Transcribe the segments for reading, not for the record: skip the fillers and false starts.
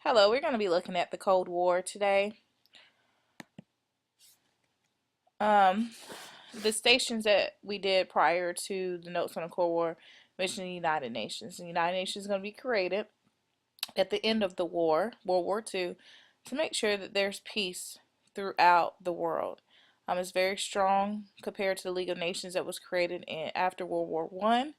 Hello, we're going to be looking at the Cold War today. Um, the stations that we did prior to the notes on the Cold War mentioned the United Nations. The United Nations is going to be created at the end of the war, World War II, to make sure that there's peace throughout the world. It's very strong compared to the League of Nations that was created after World War One.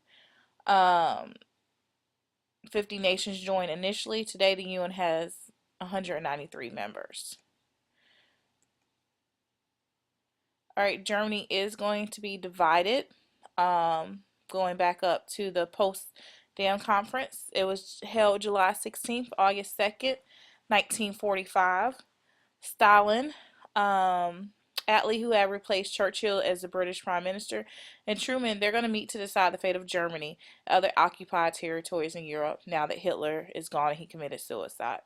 50 nations joined initially. Today, the UN has 193 members. All right, Germany is going to be divided. Going back up to the Potsdam Conference, it was held July 16th, August 2nd, 1945. Stalin, Attlee, who had replaced Churchill as the British Prime Minister, and Truman, they're going to meet to decide the fate of Germany, other occupied territories in Europe, now that Hitler is gone and he committed suicide.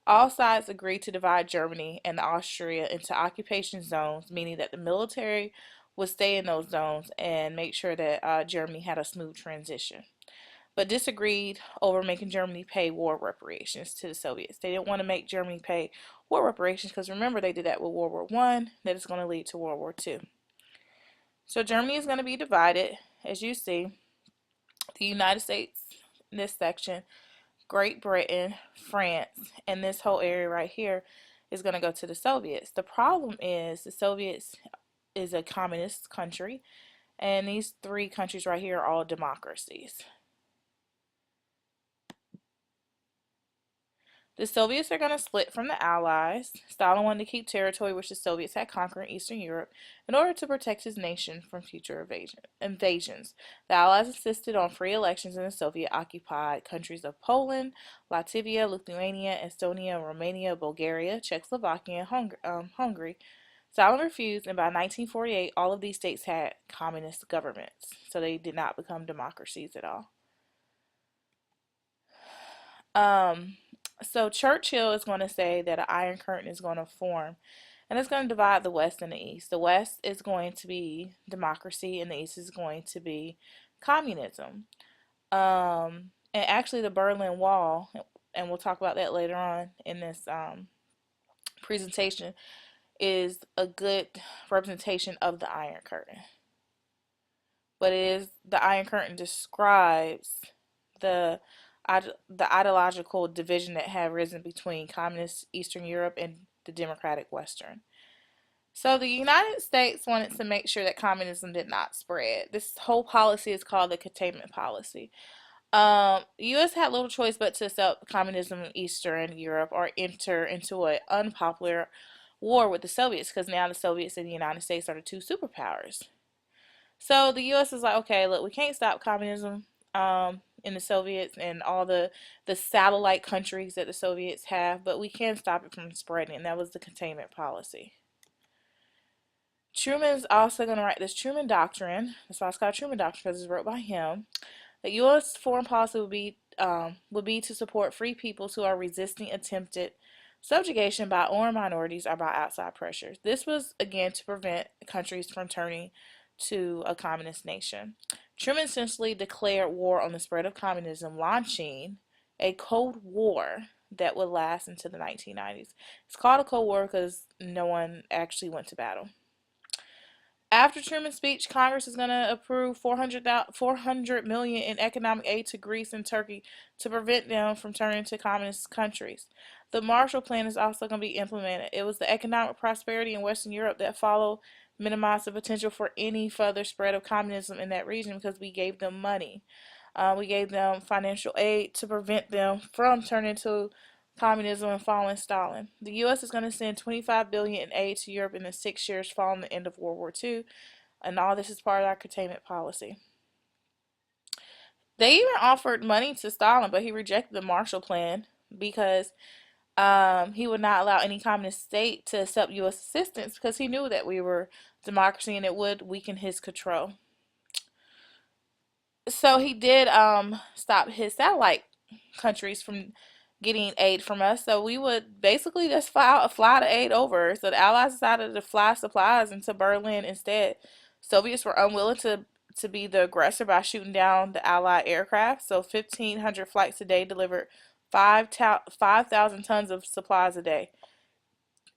All sides agreed to divide Germany and Austria into occupation zones, meaning that the military would stay in those zones and make sure that Germany had a smooth transition. But disagreed over making Germany pay war reparations to the Soviets. They didn't want to make Germany pay war reparations because remember they did that with World War One. That is going to lead to World War Two. So Germany is going to be divided, as you see. The United States, in this section, Great Britain, France, and this whole area right here is going to go to the Soviets. The problem is the Soviets is a communist country, and these three countries right here are all democracies. The Soviets are going to split from the Allies. Stalin wanted to keep territory which the Soviets had conquered in Eastern Europe in order to protect his nation from future invasions. The Allies insisted on free elections in the Soviet-occupied countries of Poland, Latvia, Lithuania, Estonia, Romania, Bulgaria, Czechoslovakia, and Hungary. Stalin refused, and by 1948, all of these states had communist governments, so they did not become democracies at all. So Churchill is going to say that an iron curtain is going to form, and it's going to divide the West and the East. The West is going to be democracy, and the East is going to be communism. And actually, the Berlin Wall, and we'll talk about that later on in this presentation, is a good representation of the Iron Curtain. But the Iron Curtain describes the ideological division that had risen between communist Eastern Europe and the democratic Western. So the United States wanted to make sure that communism did not spread. This whole policy is called the containment policy. U.S. had little choice but to accept communism in Eastern Europe or enter into an unpopular war with the Soviets because now the Soviets and the United States are the two superpowers. So the U.S. is like, okay, look, we can't stop communism in the Soviets and all the satellite countries that the Soviets have, but we can stop it from spreading, and that was the containment policy. Truman's also going to write this Truman Doctrine. That's why it's called Truman Doctrine because it's wrote by him. The U.S. foreign policy would be to support free peoples who are resisting attempted subjugation by foreign minorities or by outside pressures. This was again to prevent countries from turning to a communist nation. Truman essentially declared war on the spread of communism, launching a Cold War that would last into the 1990s. It's called a Cold War because no one actually went to battle. After Truman's speech, Congress is going to approve $400 million in economic aid to Greece and Turkey to prevent them from turning to communist countries. The Marshall Plan is also going to be implemented. It was the economic prosperity in Western Europe that followed minimized the potential for any further spread of communism in that region because we gave them money. We gave them financial aid to prevent them from turning to communism and following Stalin. The U.S. is going to send $25 billion in aid to Europe in the 6 years following the end of World War II, and all this is part of our containment policy. They even offered money to Stalin, but he rejected the Marshall Plan because he would not allow any communist state to accept U.S. assistance because he knew that we were democracy and it would weaken his control. So he did stop his satellite countries from getting aid from us. So we would basically just fly the aid over. So the Allies decided to fly supplies into Berlin instead. Soviets were unwilling to be the aggressor by shooting down the Allied aircraft. So 1,500 flights a day delivered 5,000 tons of supplies a day.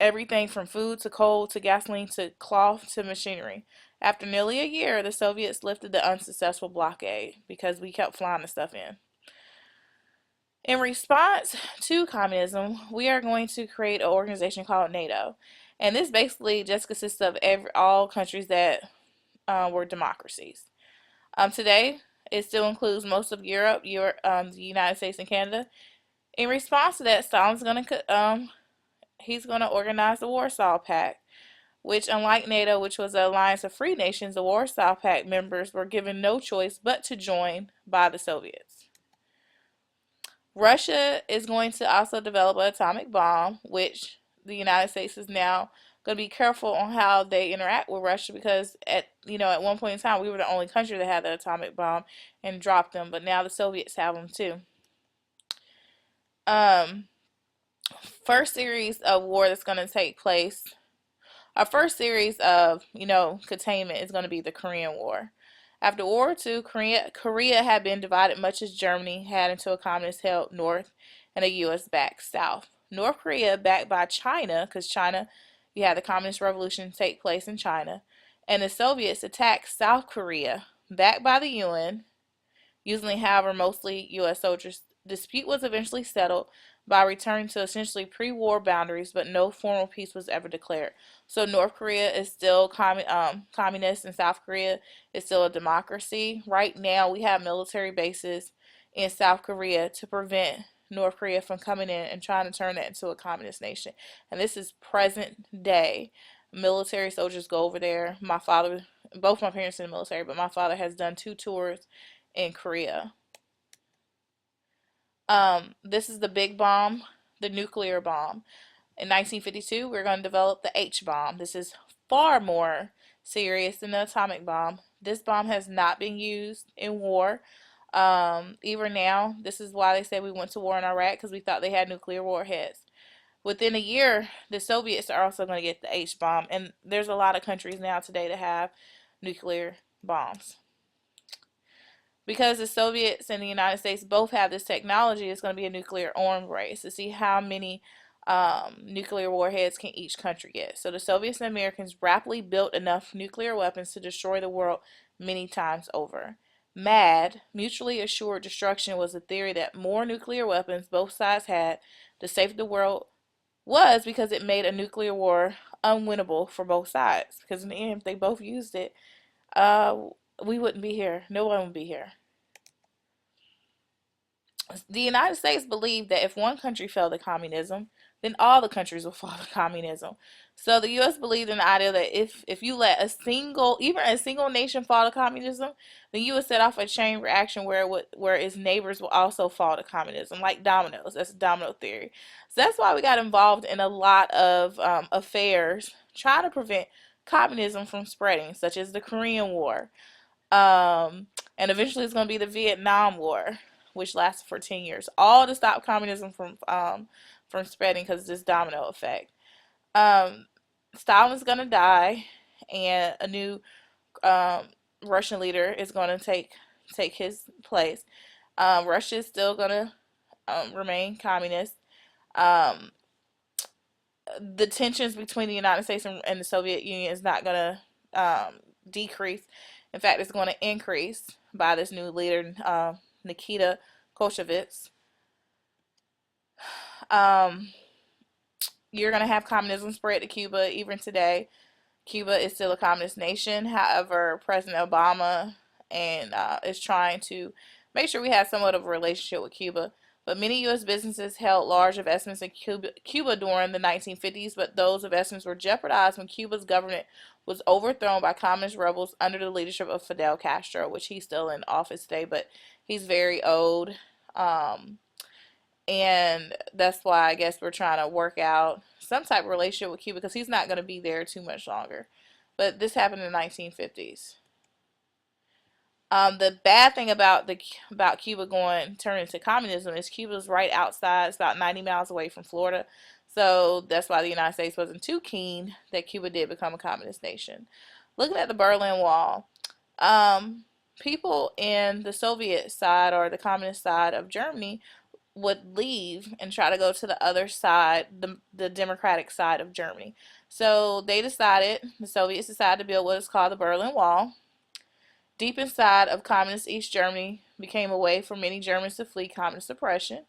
Everything from food to coal to gasoline to cloth to machinery. After nearly a year, the Soviets lifted the unsuccessful blockade because we kept flying the stuff in. In response to communism, we are going to create an organization called NATO. And this basically just consists of all countries that were democracies. Today, it still includes most of Europe, the United States, and Canada. In response to that, Stalin's going to he's going to organize the Warsaw Pact, which, unlike NATO, which was an alliance of free nations, the Warsaw Pact members were given no choice but to join by the Soviets. Russia is going to also develop an atomic bomb, which the United States is now going to be careful on how they interact with Russia because at one point in time we were the only country that had the atomic bomb and dropped them, but now the Soviets have them too. Um, First series of war that's going to take place. Our first series of containment is going to be the Korean War. After World War II, Korea had been divided much as Germany had into a communist held north and a U.S. backed south. North Korea, backed by China, because China, you had the Communist Revolution take place in China, and the Soviets attacked South Korea, backed by the UN, using, however, mostly U.S. soldiers. Dispute was eventually settled by returning to essentially pre-war boundaries, but no formal peace was ever declared. So North Korea is still communist, and South Korea is still a democracy. Right now, we have military bases in South Korea to prevent North Korea from coming in and trying to turn it into a communist nation. And this is present day. Military soldiers go over there. Both my parents are in the military, but my father has done 2 tours in Korea. This is the big bomb, the nuclear bomb. In 1952, we're going to develop the H bomb. This is far more serious than the atomic bomb. This bomb has not been used in war. Even now, this is why they said we went to war in Iraq, because we thought they had nuclear warheads. Within a year, the Soviets are also going to get the H bomb, and there's a lot of countries now today that have nuclear bombs. Because the Soviets and the United States both have this technology, it's going to be a nuclear arms race to see how many nuclear warheads can each country get. So the Soviets and Americans rapidly built enough nuclear weapons to destroy the world many times over. MAD, mutually assured destruction, was a theory that more nuclear weapons both sides had, the safer the world was, because it made a nuclear war unwinnable for both sides. Because in the end, if they both used it, we wouldn't be here. No one would be here. The United States believed that if one country fell to communism, then all the countries will fall to communism. So the U.S. believed in the idea that if you let even a single nation fall to communism, then you would set off a chain reaction where its neighbors will also fall to communism, like dominoes. That's domino theory. So that's why we got involved in a lot of affairs trying to prevent communism from spreading, such as the Korean War. And eventually it's going to be the Vietnam War, which lasted for 10 years, all to stop communism from spreading because of this domino effect. Stalin's going to die, and a new Russian leader is going to take his place. Russia is still going to remain communist. The tensions between the United States and the Soviet Union is not going to decrease. In fact, it's going to increase by this new leader, Nikita Khrushchev. You're going to have communism spread to Cuba even today. Cuba is still a communist nation. However, President Obama is trying to make sure we have somewhat of a relationship with Cuba. But many U.S. businesses held large investments in Cuba during the 1950s, but those investments were jeopardized when Cuba's government was overthrown by communist rebels under the leadership of Fidel Castro, which he's still in office today, but he's very old. And that's why I guess we're trying to work out some type of relationship with Cuba, because he's not going to be there too much longer. But this happened in the 1950s. The bad thing about Cuba turning to communism is Cuba's right outside. It's about 90 miles away from Florida. So that's why the United States wasn't too keen that Cuba did become a communist nation. Looking at the Berlin Wall, people in the Soviet side or the communist side of Germany would leave and try to go to the other side, the democratic side of Germany. So the Soviets decided to build what is called the Berlin Wall. Deep inside of communist East Germany became a way for many Germans to flee communist oppression,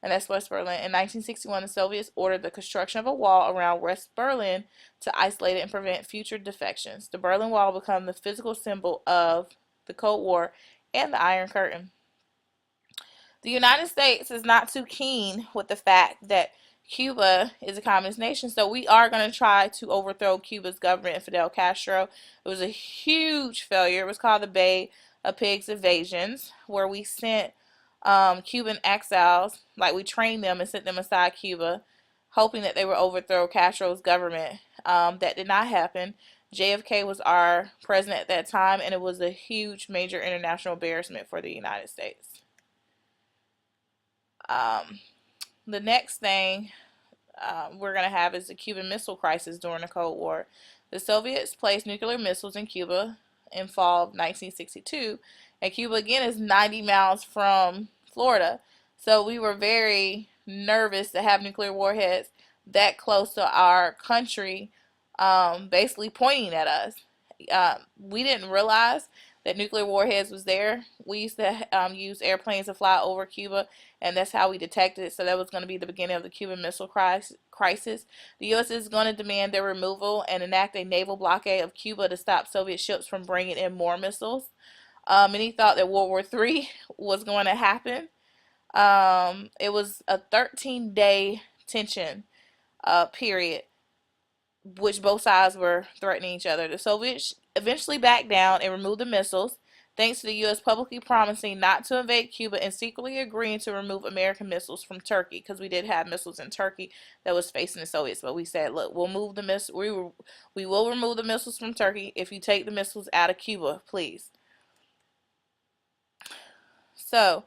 and that's West Berlin. In 1961, the Soviets ordered the construction of a wall around West Berlin to isolate it and prevent future defections. The Berlin Wall became the physical symbol of the Cold War and the Iron Curtain. The United States is not too keen with the fact that Cuba is a communist nation, so we are going to try to overthrow Cuba's government and Fidel Castro. It was a huge failure. It was called the Bay of Pigs Invasions, where we sent Cuban exiles, like we trained them and sent them inside Cuba, hoping that they would overthrow Castro's government. That did not happen. JFK was our president at that time, and it was a huge, major international embarrassment for the United States. The next thing we're going to have is the Cuban Missile Crisis during the Cold War. The Soviets placed nuclear missiles in Cuba in fall of 1962, and Cuba again is 90 miles from Florida. So we were very nervous to have nuclear warheads that close to our country, basically pointing at us. We didn't realize that nuclear warheads was there. We used to use airplanes to fly over Cuba, and that's how we detected it. So that was going to be the beginning of the Cuban Missile Crisis. The U.S. is going to demand their removal and enact a naval blockade of Cuba to stop Soviet ships from bringing in more missiles. Many thought that World War III was going to happen. It was a 13-day tension period, which both sides were threatening each other. The Soviets eventually backed down and removed the missiles, thanks to the U.S. publicly promising not to invade Cuba and secretly agreeing to remove American missiles from Turkey, because we did have missiles in Turkey that was facing the Soviets. But we said, look, we'll move the we will remove the missiles from Turkey if you take the missiles out of Cuba, please. So,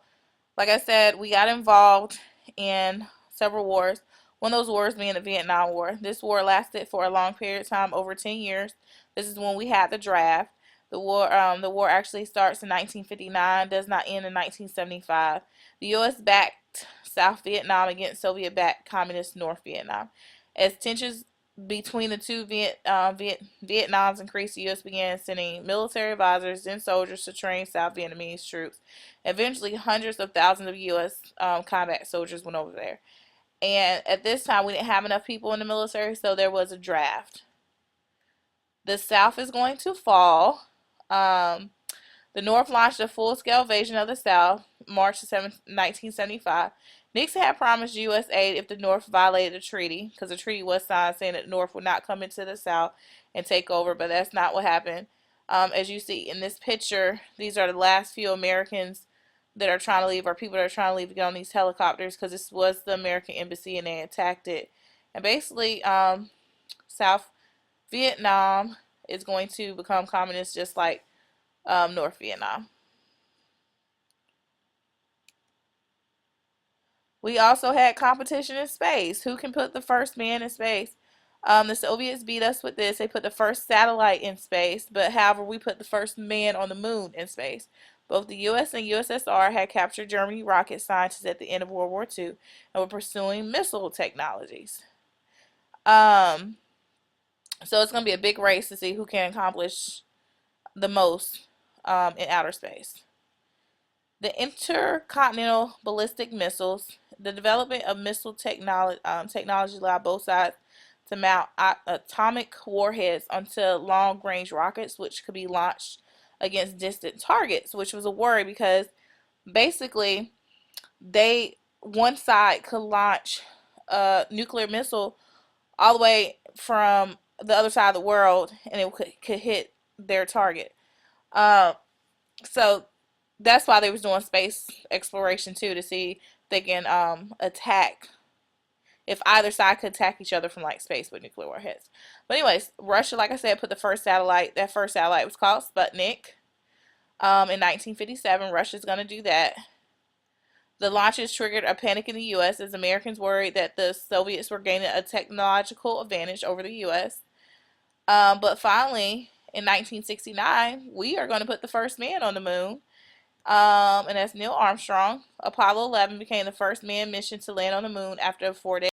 like I said, we got involved in several wars. One of those wars being the Vietnam War. This war lasted for a long period of time, over 10 years. This is when we had the draft. The war actually starts in 1959, does not end in 1975. The U.S. backed South Vietnam against Soviet-backed communist North Vietnam. As tensions between the two Vietnams increased, the U.S. began sending military advisors and soldiers to train South Vietnamese troops. Eventually, hundreds of thousands of U.S. Combat soldiers went over there. And at this time, we didn't have enough people in the military, so there was a draft. The South is going to fall. The North launched a full-scale invasion of the South, March 7, 1975. Nixon had promised U.S. aid if the North violated the treaty, because the treaty was signed saying that the North would not come into the South and take over, but that's not what happened. As you see in this picture, these are the last few Americans that are trying to leave, or people that are trying to leave to get on these helicopters, because this was the American embassy and they attacked it. And basically, South Vietnam is going to become communist just like North Vietnam. We also had competition in space. Who can put the first man in space? The Soviets beat us with this. They put the first satellite in space, but however, we put the first man on the moon in space. Both the U.S. and USSR had captured German rocket scientists at the end of World War II and were pursuing missile technologies. So it's going to be a big race to see who can accomplish the most in outer space. The intercontinental ballistic missiles, the development of missile technology allowed both sides to mount atomic warheads onto long-range rockets, which could be launched against distant targets, which was a worry because basically one side could launch a nuclear missile all the way from the other side of the world, and it could hit their target. So that's why they was doing space exploration too, to see if they can attack, if either side could attack each other from like space with nuclear warheads. But anyways, Russia, like I said, put the first satellite. That first satellite was called Sputnik. In 1957, Russia's going to do that. The launches triggered a panic in the U.S. as Americans worried that the Soviets were gaining a technological advantage over the U.S. But finally, in 1969, we are going to put the first man on the moon. And that's Neil Armstrong. Apollo 11 became the first manned mission to land on the moon after a 4-day